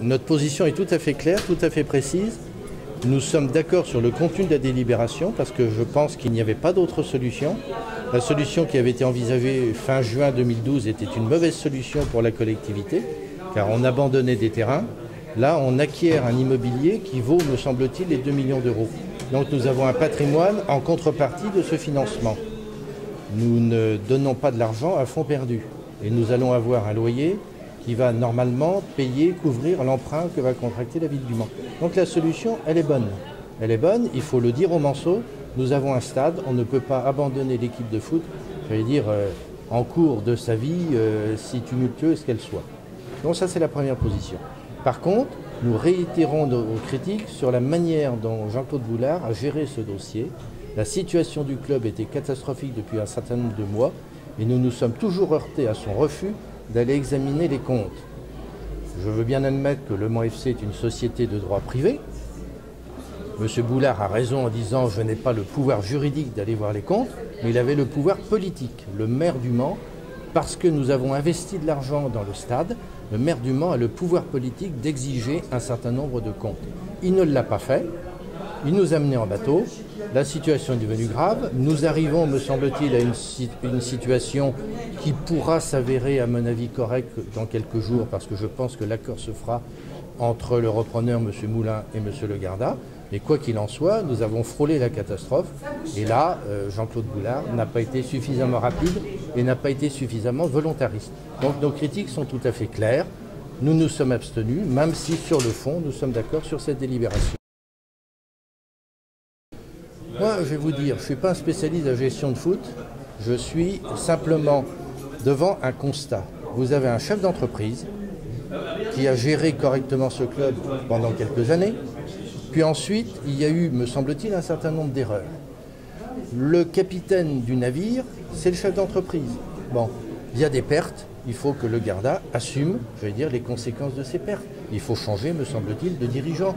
Notre position est tout à fait claire, tout à fait précise. Nous sommes d'accord sur le contenu de la délibération parce que je pense qu'il n'y avait pas d'autre solution. La solution qui avait été envisagée fin juin 2012 était une mauvaise solution pour la collectivité car on abandonnait des terrains. Là, on acquiert un immobilier qui vaut, me semble-t-il, les 2 millions d'euros. Donc nous avons un patrimoine en contrepartie de ce financement. Nous ne donnons pas de l'argent à fonds perdu et nous allons avoir un loyer qui va normalement payer, couvrir l'emprunt que va contracter la ville du Mans. Donc la solution, elle est bonne. Elle est bonne, il faut le dire aux Manceaux. Nous avons un stade, on ne peut pas abandonner l'équipe de foot, j'allais dire, en cours de sa vie, si tumultueuse qu'elle soit. Donc ça, c'est la première position. Par contre, nous réitérons nos critiques sur la manière dont Jean-Claude Boulard a géré ce dossier. La situation du club était catastrophique depuis un certain nombre de mois et nous nous sommes toujours heurtés à son refus d'aller examiner les comptes. Je veux bien admettre que le Mans FC est une société de droit privé. M. Boulard a raison en disant « je n'ai pas le pouvoir juridique d'aller voir les comptes », mais il avait le pouvoir politique. Le maire du Mans, parce que nous avons investi de l'argent dans le stade, le maire du Mans a le pouvoir politique d'exiger un certain nombre de comptes. Il ne l'a pas fait. Il nous a menés en bateau. La situation est devenue grave. Nous arrivons, me semble-t-il, à une situation qui pourra s'avérer, à mon avis, correcte dans quelques jours, parce que je pense que l'accord se fera entre le repreneur, M. Moulin, et M. Le Garda. Mais quoi qu'il en soit, nous avons frôlé la catastrophe. Et là, Jean-Claude Boulard n'a pas été suffisamment rapide et n'a pas été suffisamment volontariste. Donc nos critiques sont tout à fait claires. Nous nous sommes abstenus, même si sur le fond, nous sommes d'accord sur cette délibération. Moi, je vais vous dire, je ne suis pas un spécialiste de la gestion de foot, je suis simplement devant un constat. Vous avez un chef d'entreprise qui a géré correctement ce club pendant quelques années, puis ensuite, il y a eu, me semble-t-il, un certain nombre d'erreurs. Le capitaine du navire, c'est le chef d'entreprise. Bon, il y a des pertes, il faut que le Garda assume, je vais dire, les conséquences de ces pertes. Il faut changer, me semble-t-il, de dirigeant.